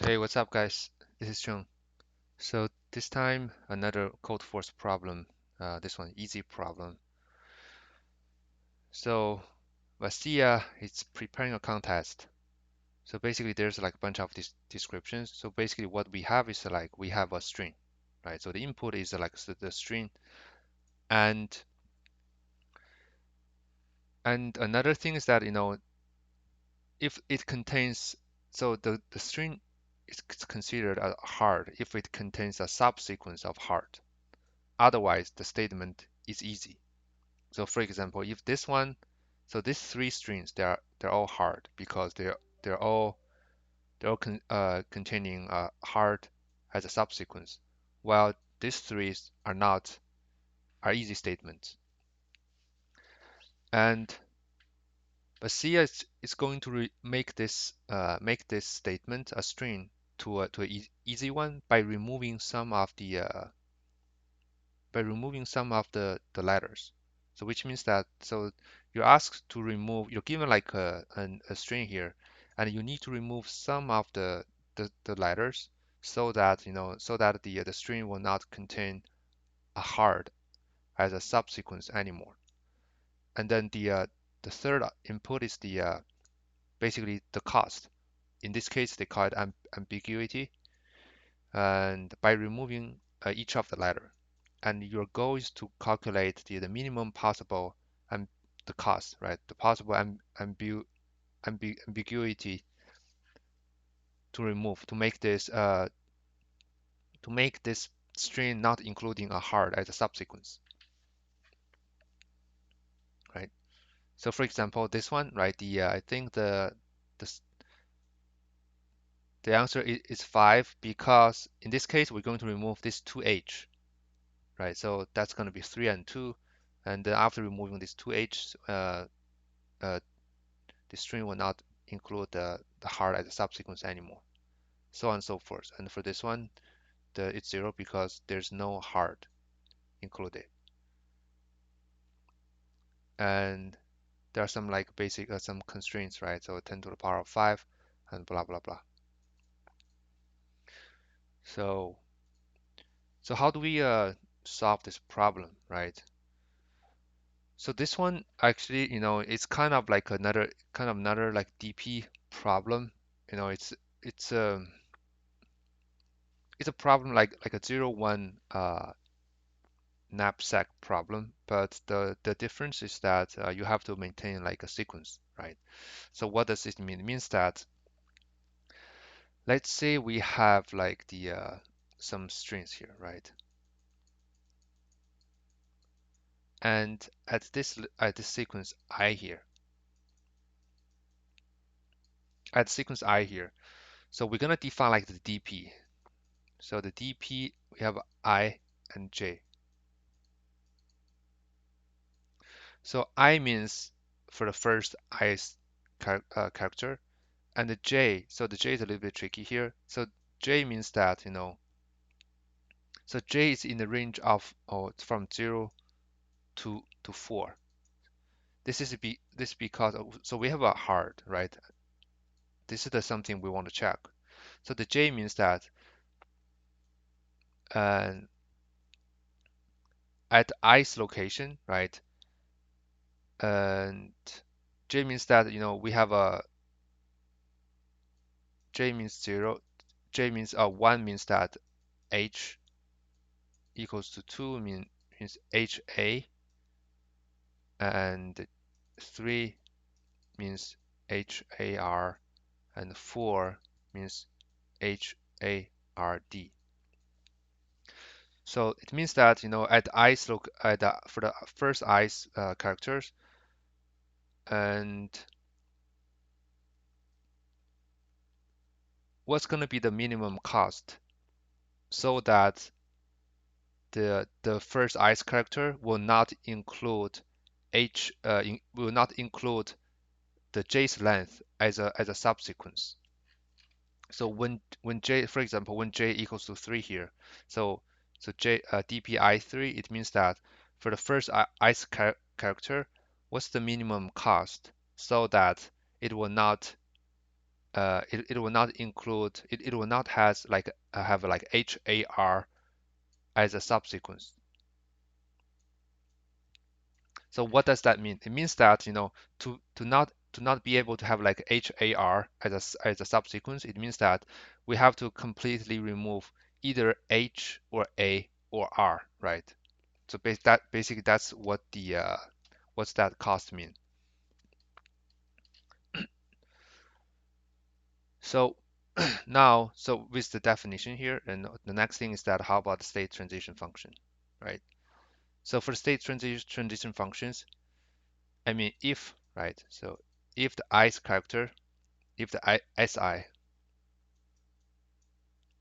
Hey, what's up, guys? This is Chung. So this time, another Codeforce problem. This one, easy problem. So Vasia is preparing a contest. So basically, there's like a bunch of these descriptions. So basically, what we have is like we have a string, right? So the input is like the string, and another thing is that if it contains the string is considered a hard if it contains a subsequence of hard. Otherwise, the statement is easy. So for example, if this one, so these three strings, they're all hard because they're all containing hard as a subsequence, while these three are not, are easy statements. And Basia is going to make this statement a string to an easy one by removing some of the letters. So which means that you're asked to remove, you're given like a string here, and you need to remove some of the letters so that the string will not contain a hard as a subsequence anymore. And then the third input is basically the cost. In this case, they call it ambiguity, and by removing each of the letter. And your goal is to calculate the minimum possible and the cost, right? The possible ambiguity to remove to make this string not including a hard as a subsequence, right? So for example, this one, right? I think the the answer is 5 because in this case we're going to remove this 2h, right? So that's going to be 3 and 2, and then after removing this 2h, uh, the string will not include the hard as a subsequence anymore, so on and so forth. And for this one, it's 0 because there's no hard included. And there are some like basic some constraints, right? So 10 to the power of 5 and blah blah blah. So how do we solve this problem, right? So this one actually, it's kind of another like DP problem. You know, it's um it's a problem like a 0, 1 knapsack problem, but the difference is that you have to maintain like a sequence, right? So what does it mean? It means that let's say we have like the some strings here, right? And at this sequence I here, at sequence I here, so we're gonna define like the DP. So the DP we have I and J. So I means for the first I character, and the J, so the J is a little bit tricky here. So J means that, so J is in the range of from 0 to 4. This because so we have a hard, right? This is the something we want to check. So the J means that uh, at i's location, right? And J means that we have a J means 0. J means 1 means that H equals to 2 means HA, and 3 means HAR, and 4 means HARD. So it means that at i's for the first i's characters, and what's going to be the minimum cost so that the first i's character will not include will not include the j's length as a subsequence. So when j, for example, when j equals to 3 here, so j dpi3, it means that for the first i's character, what's the minimum cost so that it will not it will not include it will not has like have like HAR as a subsequence. So what does that mean? It means that to not be able to have like HAR as a subsequence, it means that we have to completely remove either H or A or R, right? So basically that's what the what's that cost mean. So now, so with the definition here, and the next thing is that how about the state transition function, right? So for state transition functions, I mean if, right? So if the ith character, if the si,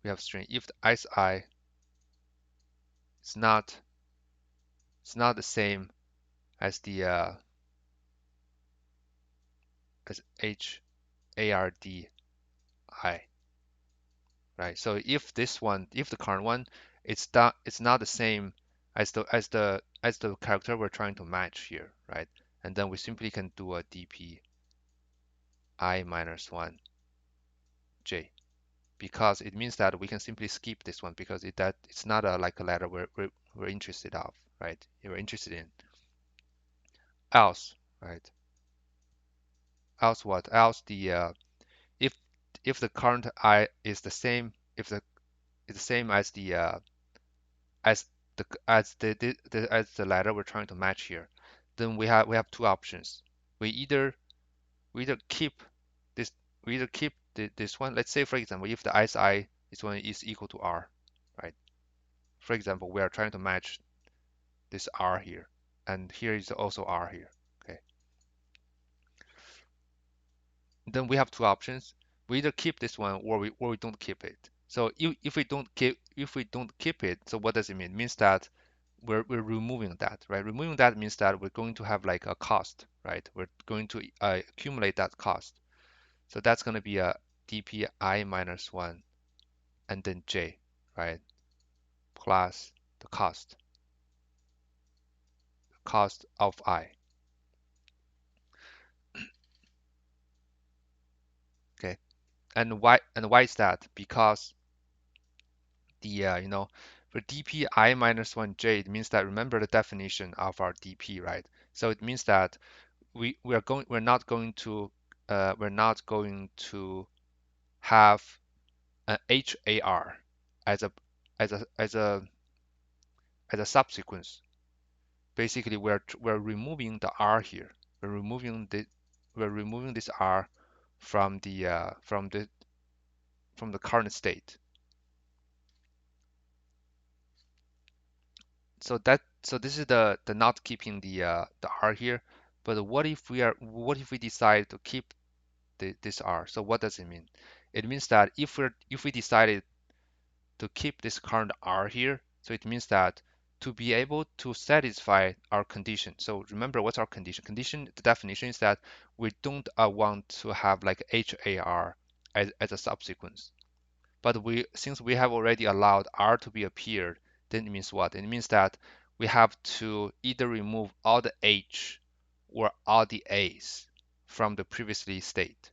we have string, if the si is not the same as the as HARDI, right? So if this one, if the current one, it's not the same as the character we're trying to match here, right? And then we simply can do a dp I minus 1 j, because it means that we can simply skip this one because it's not like a letter we're interested of, right? We're interested in. Else, right? Else what? Else the if the current I is the same, if the is the same as the as the letter we're trying to match here, then we have two options. We either we either keep this we either keep this one. Let's say for example, if the si is one is equal to r, right? For example, we are trying to match this r here, and here is also r here. Okay, then we have two options. We either keep this one or we don't keep it. So if we don't keep it, so what does it mean? It means that we're removing that, right? Removing that means that we're going to have like a cost, right? We're going to accumulate that cost. So that's going to be a dp I minus 1 and then j, right? Plus the cost of I. Okay, and why is that? Because the for dp I minus 1 j, it means that, remember the definition of our dp, right? So it means that we're not going to have an HAR as a as a as a as a subsequence. Basically, we're removing the R here. We're removing the we're removing this R from the current state. So this is the not keeping the R here. But what if we decide to keep this R? So what does it mean? It means that if we decided to keep this current R here, so it means that to be able to satisfy our condition. So remember, what's our condition? Condition, the definition is that we don't want to have like HAR as a subsequence. But since we have already allowed R to be appeared, then it means what? It means that we have to either remove all the H or all the A's from the previously state,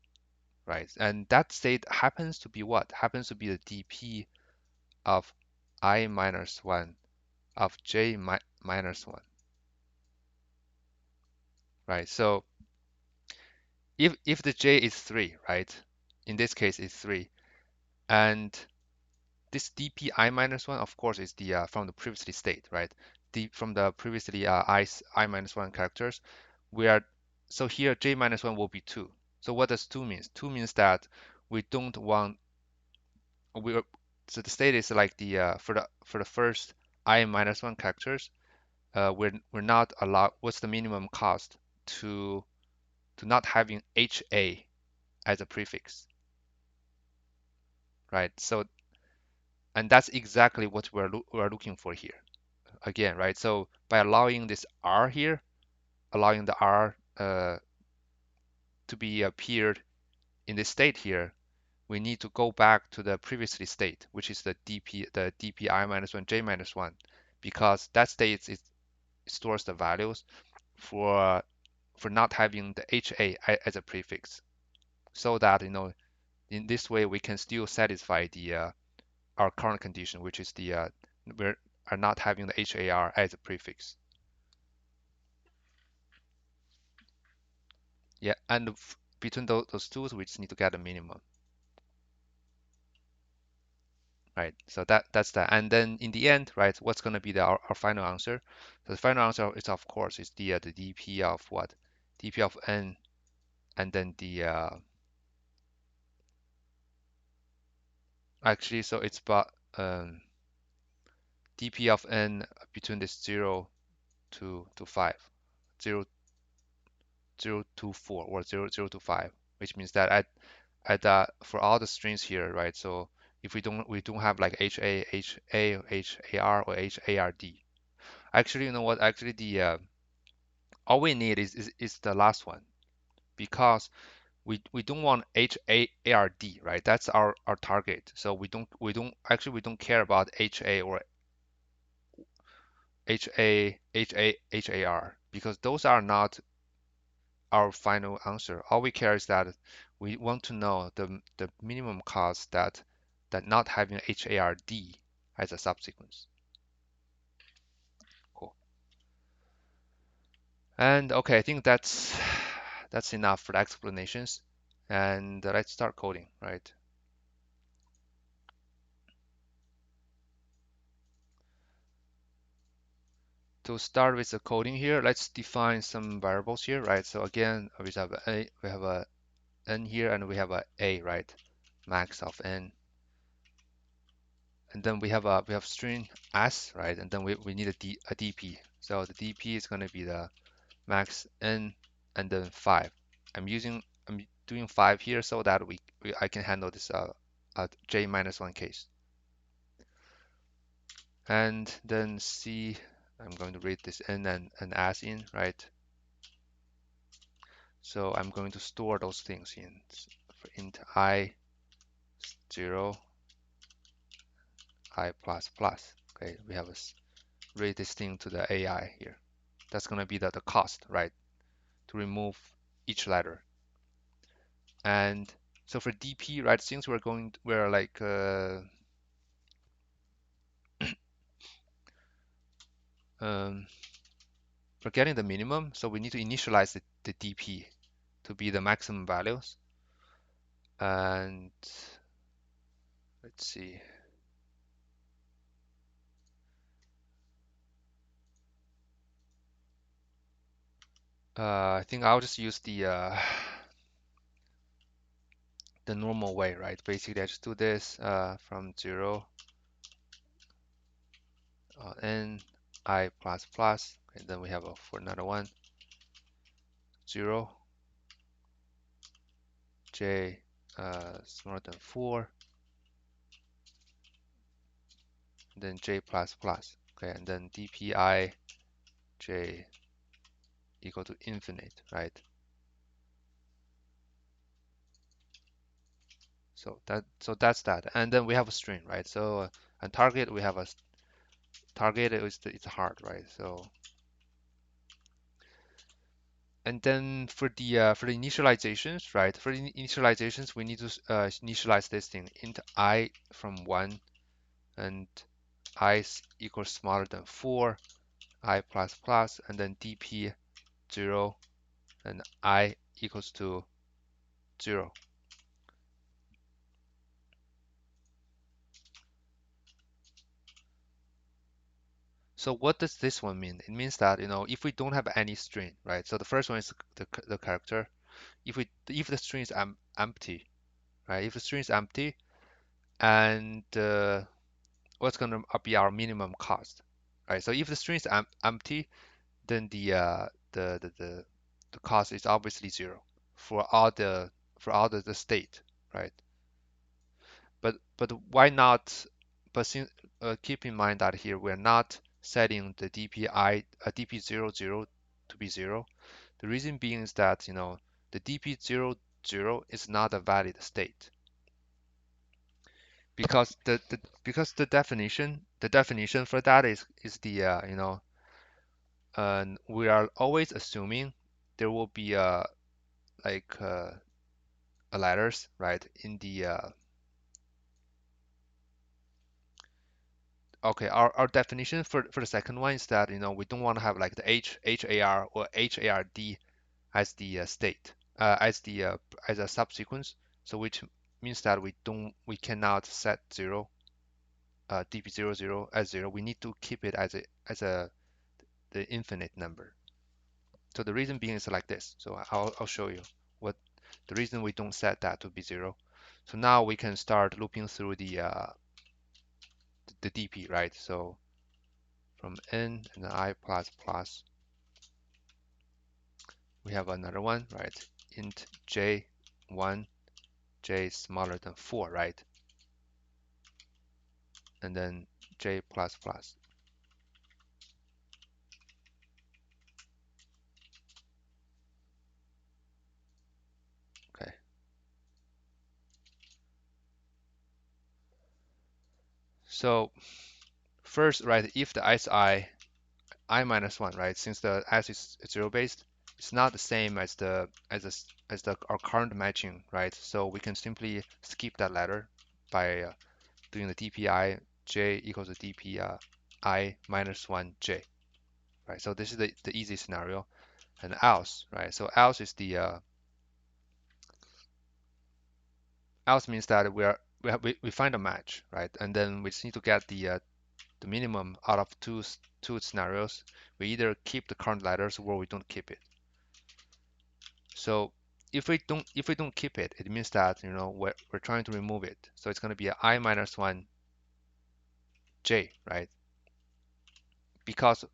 right? And that state happens to be what? Happens to be the dp of I minus 1 of j minus 1, right? So if the j is 3, right? In this case, it's 3. And this dp I minus 1, of course, is the from the previously state, right? From the previously I minus 1 characters, we are so here j minus 1 will be 2. So what does 2 means? 2 means that we don't want we are, so the state is like the for the first I minus 1 characters, we're not allowed. What's the minimum cost to not having HA as a prefix, right? So and that's exactly what we're looking for here again, right? So by allowing this R here, allowing the R to be appeared in this state here, we need to go back to the previously state, which is the dp I minus 1 j minus 1, because that state it stores the values for not having the HA as a prefix, so that In this way, we can still satisfy the our current condition, which is the we are not having the har as a prefix. Yeah, and between those two, we just need to get a minimum, right? So that's that. And then in the end, right, what's going to be our final answer? So the final answer is, of course, is the dp of what? dp of n, and then the actually, so it's about dp of n between this 0 to 5, 0, 0 to 4, or 0 to 5, which means that at for all the strings here, right? So if we don't have like har, or hard. Actually, you know what? Actually, the all we need is the last one, because we don't want hard, right? That's our target. So we don't care about ha or har, because those are not our final answer. All we care is that we want to know the minimum cost that not having hard as a subsequence. Cool. And okay, I think that's enough for the explanations. And let's start coding, right? To start with the coding here, let's define some variables here, right? So again, we have a n here, and we have a, right? Max of n. And then we have string s, right? And then we need a dp. So the dp is going to be the max n and then 5. I'm doing 5 here so that I can handle this j minus 1 case. And then c, I'm going to read this n and s in, right? So I'm going to store those things in for int I 0, I plus plus. Okay, we have read this thing to the AI here. That's going to be the cost, right? To remove each letter. And so for DP, right, since we're like um, we're getting the minimum, so we need to initialize the DP to be the maximum values. And let's see. I think I'll just use the normal way, right? Basically, I just do this from 0 n I plus plus, and then we have for another one 0 j smaller than 4, then j plus plus. Okay, and then dpi j equal to infinite, right? So that's that. And then we have a string, right? So and target, we have a target is it's hard, right? So and then for the initializations, right? For the initializations, we need to initialize this thing int I from 1, and I equals smaller than 4, I plus plus, and then dp 0, and I equals to 0. So what does this one mean? It means that, if we don't have any string, right? So the first one is the character. If the string is empty, right? If the string is empty, and what's going to be our minimum cost, right? So if the string is empty, then the cost is obviously 0 for all the state, right? But why not? But keep in mind that here we're not setting the dp00 to be 0. The reason being is that the dp00 is not a valid state, because the definition for that is the we are always assuming there will be a like letters, right? In the okay, our definition for the second one is that we don't want to have like the har or hard as the state as a subsequence. So which means that we cannot set zero dp00 as zero. We need to keep it as a the infinite number. So the reason being is like this. So I'll show you what the reason we don't set that to be zero. So now we can start looping through the dp, right? So from n and I plus plus, we have another one, right? Int j1, j smaller than 4, right? And then j plus plus. Okay. So first, right, if the I minus 1, right, since the s is zero based, it's not the same as the our current matching, right? So we can simply skip that letter by doing the dpi j equals to dp I minus 1 j, right? So this is the easy scenario. And else, right? So else is the else means that we find a match, right? And then we just need to get the minimum out of two scenarios. We either keep the current letters or we don't keep it. So if we don't keep it, it means that we're trying to remove it. So it's going to be a I minus 1 j, right? Because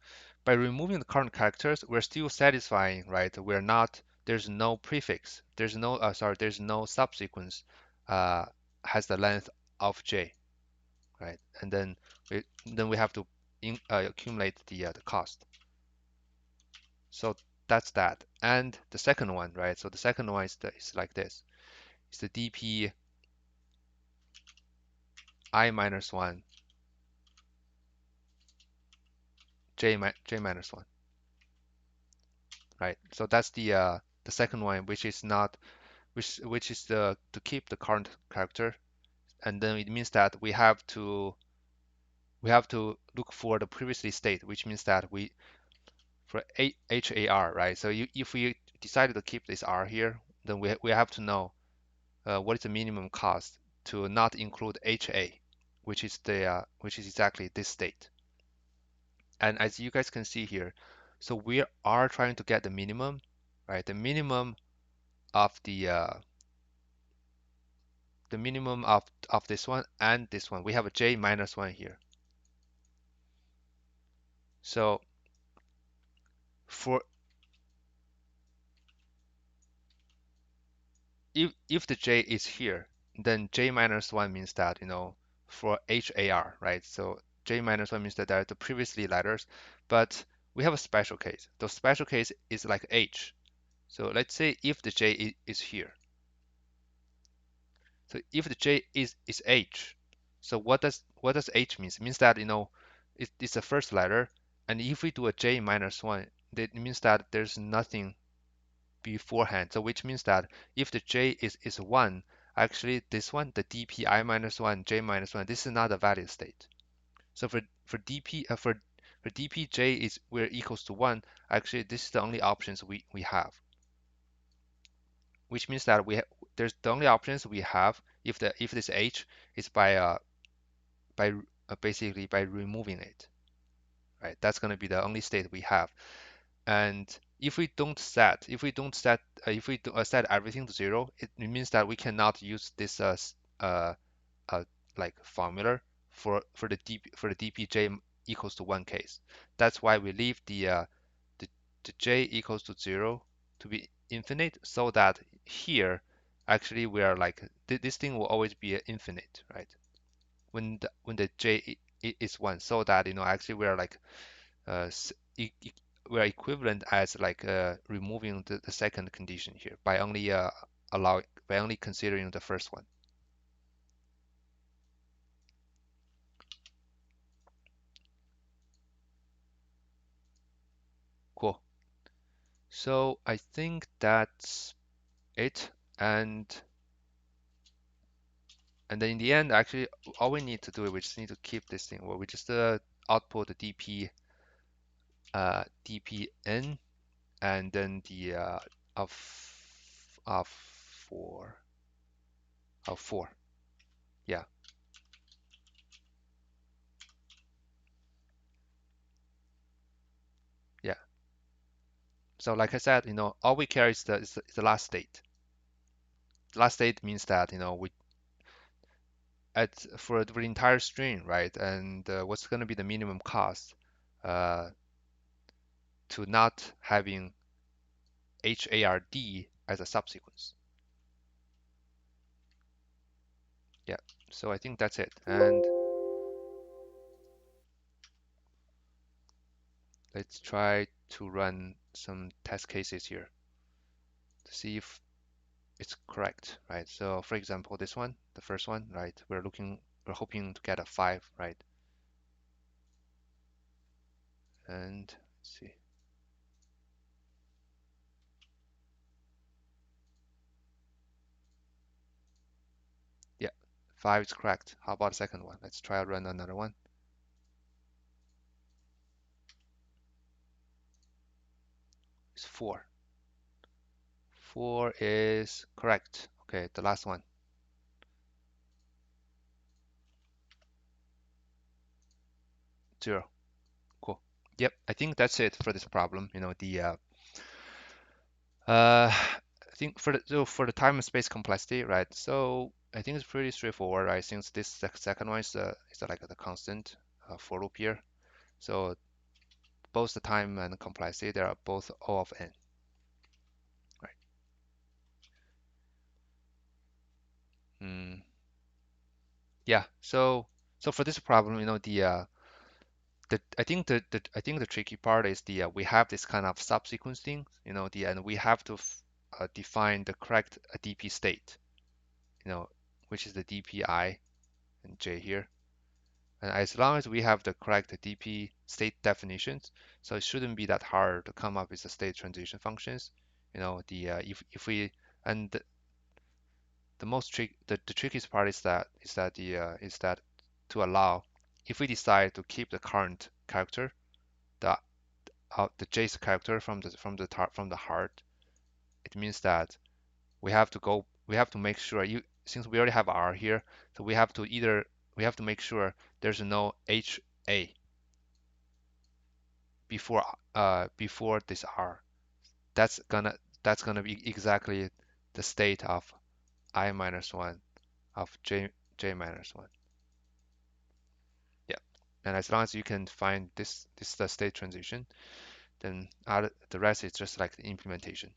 by removing the current characters, we're still satisfying, right? We're not, there's no prefix, there's no subsequence uh, has the length of j, right? And then we have to accumulate the cost. So that's that. And the second one, right? So the second one is like this. It's the dp I minus 1 j minus 1, right? So that's the second one, which is not which is the to keep the current character, and then it means that we have to look for the previously state, which means that we for har, right? So if we decided to keep this r here, then we have to know what is the minimum cost to not include ha, which is exactly this state. And as you guys can see here, so we are trying to get the minimum, right? Of the uh, the minimum of this one and this one. We have a j minus 1 here. So for if the j is here, then j minus 1 means that for har, right? So j minus 1 means that there are the previously letters, but we have a special case. The special case is like h. So let's say if the j is here. So if the j is h, so what does h means? It means that it's the first letter, and if we do a j minus 1, it means that there's nothing beforehand. So which means that if the j is 1, actually this one, the dpi minus 1, j minus 1, this is not a valid state. So for dpj is where equals to 1, actually this is the only options we have. Which means that there's the only options we have if this h is by basically by removing it, right? That's going to be the only state we have. And if we do, set everything to 0, it means that we cannot use this uh, uh, like formula for the dpj equals to 1 case. That's why we leave the, the j equals to 0 to be infinite, so that here actually we are like this thing will always be infinite, right? When the j is 1, so that actually we are like uh, we are equivalent as like removing the second condition here by only by only considering the first one. Cool. So I think that's it. And And then in the end, actually, all we need to do is we just need to keep this thing where we just output the dpn and then the of of four of four. Yeah, yeah. So like I said, all we care is the last state. The last state means that we at for the entire string, right? And what's going to be the minimum cost uh, to not having HARD as a subsequence. Yeah. So I think that's it. And let's try to run some test cases here to see if it's correct, right? So for example, this one, the first one, right? We're hoping to get a 5, right? And let's see. Yeah, 5 is correct. How about the second one? Let's try to run another one. It's 4. 4 is correct. Okay, the last one. 0. Cool. Yep, I think that's it for this problem. I think for the time and space complexity, right? So I think it's pretty straightforward, right? Since this second one is like the constant for loop here. So both the time and complexity, they are both O of n, right? Mm, yeah. So for this problem, I think the tricky part is we have this kind of subsequence thing, and we have to define the correct DP state, which is the DPI and J here. And as long as we have the correct DP state definitions, so it shouldn't be that hard to come up with the state transition functions. If we and the trickiest part is that to allow if we decide to keep the current character, the the J's character from the heart, it means that we have to make sure since we already have R here, so we have to make sure there's no HA before this R. That's gonna be exactly the state of I minus one of J minus one. Yeah. And as long as you can find this the state transition, then the rest is just like the implementation.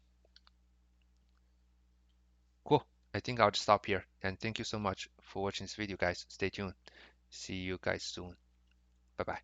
Cool. I think I'll just stop here. And thank you so much for watching this video, guys. Stay tuned. See you guys soon. Bye bye.